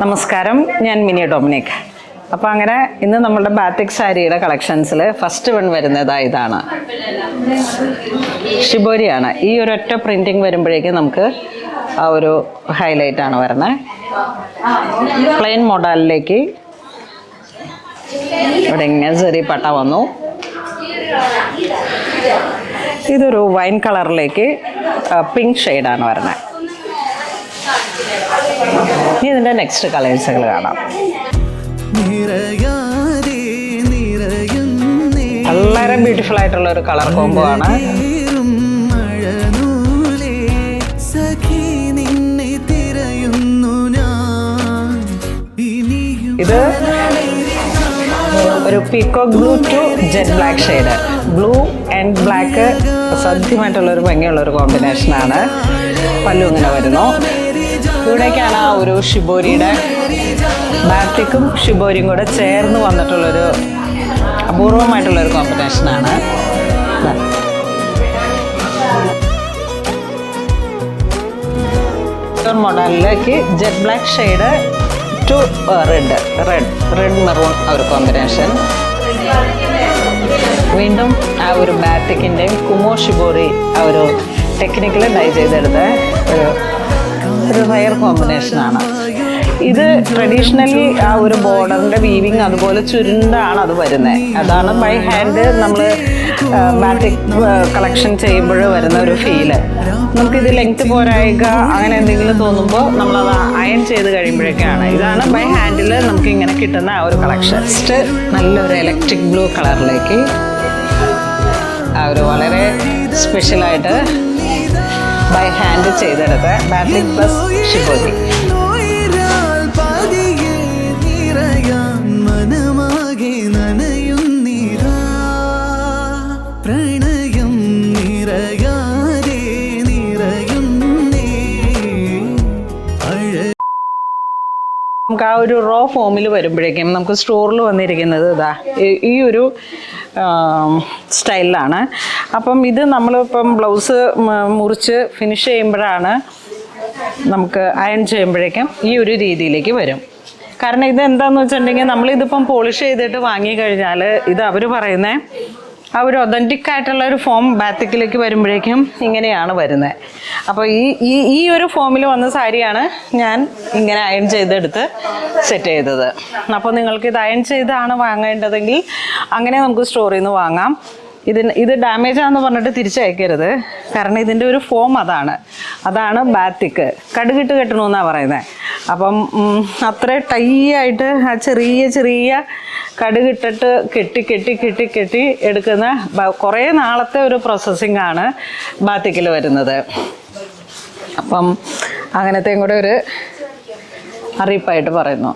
നമസ്കാരം, ഞാൻ mini Dominic. അപ്പോൾ അങ്ങനെ ഇന്ന് നമ്മളുടെ ബാത്തിക് സാരിയുടെ കളക്ഷൻസിൽ ഫസ്റ്റ് വൺ വരുന്നത് ഇതാണ്. ഷിബോരിയാണ്. ഈ ഒരൊറ്റ പ്രിൻറ്റിങ് വരുമ്പോഴേക്കും നമുക്ക് ആ ഒരു ഹൈലൈറ്റ് ആണ് വരുന്നത്. പ്ലെയിൻ മോഡലിലേക്ക് ഇവിടെ ഇങ്ങനെ ചെറിയ പട്ട വന്നു. ഇതൊരു വൈൻ കളറിലേക്ക് പിങ്ക് ഷെയ്ഡാണ് വരുന്നത്. ഇനി ഇതിൻ്റെ നെക്സ്റ്റ് കളേഴ്സുകൾ കാണാം. വളരെ ബ്യൂട്ടിഫുൾ ആയിട്ടുള്ള ഒരു കളർ കോംബോ ആണ്. ഇത് ഒരു peacock blue to jet black shade. Blue and black അസാധ്യമായിട്ടുള്ളൊരു ഭംഗിയുള്ളൊരു കോമ്പിനേഷനാണ്. പല്ലു ഇങ്ങനെ വരുന്നു. ഇവിടേക്കാണ് ആ ഒരു ഷിബോരിയുടെ ബാത്തിക്കും ഷിബോരിയും കൂടെ ചേർന്ന് വന്നിട്ടുള്ളൊരു അപൂർവമായിട്ടുള്ളൊരു കോമ്പിനേഷനാണ്. മോഡലിലേക്ക് jet black shade to red maroon ആ ഒരു കോമ്പിനേഷൻ. വീണ്ടും ആ ഒരു ബാത്തിക്കിൻ്റെയും കുമോ ഷിബോറി ആ ഒരു ടെക്നിക്കൽ ഡൈ ചെയ്തെടുത്ത ഒരു റയർ കോമ്പിനേഷനാണ്. ഇത് ട്രഡീഷണലി ആ ഒരു ബോർഡറിൻ്റെ വീവിങ് അതുപോലെ ചുരുണ്ടാണ് അത് വരുന്നത്. അതാണ് ബൈ ഹാൻഡ് നമ്മൾ ബാത്തിക് കളക്ഷൻ ചെയ്യുമ്പോൾ വരുന്ന ഒരു ഫീല്. നമുക്കിത് ലെങ്ത് പോരായിക അങ്ങനെ എന്തെങ്കിലും തോന്നുമ്പോൾ നമ്മളത് അയൺ ചെയ്ത് കഴിയുമ്പോഴൊക്കെയാണ്. ഇതാണ് ബൈ ഹാൻഡിൽ നമുക്ക് ഇങ്ങനെ കിട്ടുന്ന ആ ഒരു കളക്ഷൻ. നെക്സ്റ്റ് നല്ലൊരു ഇലക്ട്രിക് ബ്ലൂ കളറിലേക്ക് ആ ഒരു വളരെ സ്പെഷ്യലായിട്ട് ബൈ ഹാൻഡ് ചെയ്തെടുത്ത ബാത്തിക് പ്ലസ് ഷിബോരി. നമുക്ക് ആ ഒരു റോ ഫോമിൽ വരുമ്പോഴേക്കും നമുക്ക് സ്റ്റോറിൽ വന്നിരിക്കുന്നത് ഇതാ ഈ ഒരു സ്റ്റൈലിലാണ്. അപ്പം ഇത് നമ്മളിപ്പം ബ്ലൗസ് മുറിച്ച് ഫിനിഷ് ചെയ്യുമ്പോഴാണ് നമുക്ക് അയൺ ചെയ്യുമ്പോഴേക്കും ഈ ഒരു രീതിയിലേക്ക് വരും. കാരണം ഇത് എന്താണെന്ന് വെച്ചിട്ടുണ്ടെങ്കിൽ നമ്മളിതിപ്പം പോളിഷ് ചെയ്തിട്ട് വാങ്ങിക്കഴിഞ്ഞാൽ ഇത് അവർ പറയുന്നത് ആ ഒരു ഒതൻറ്റിക് ആയിട്ടുള്ള ഒരു ഫോം ബാത്തിക്കിലേക്ക് വരുമ്പോഴേക്കും ഇങ്ങനെയാണ് വരുന്നത്. അപ്പോൾ ഈ ഒരു ഫോമിൽ വന്ന സാരിയാണ് ഞാൻ ഇങ്ങനെ അയൺ ചെയ്തെടുത്ത് സെറ്റ് ചെയ്തത്. അപ്പോൾ നിങ്ങൾക്ക് ഇത് അയൺ ചെയ്താണ് വാങ്ങേണ്ടതെങ്കിൽ അങ്ങനെ നമുക്ക് സ്റ്റോറിൽ നിന്ന് വാങ്ങാം. ഇത് ഡാമേജ് ആണെന്ന് പറഞ്ഞിട്ട് തിരിച്ചയക്കരുത്. കാരണം ഇതിൻ്റെ ഒരു ഫോം അതാണ് ബാത്തിക്ക്. കടുകിട്ട് കെട്ടണമെന്നാണ് പറയുന്നത്. അപ്പം അത്ര ടൈ ആയിട്ട് ആ ചെറിയ കടുകിട്ടിട്ട് കെട്ടി എടുക്കുന്ന കുറേ നാളത്തെ ഒരു പ്രോസസ്സിംഗ് ആണ് ബാത്തിക്കിൽ വരുന്നത്. അപ്പം അങ്ങനത്തെയും കൂടെ ഒരു അറിയിപ്പായിട്ട് പറയുന്നു.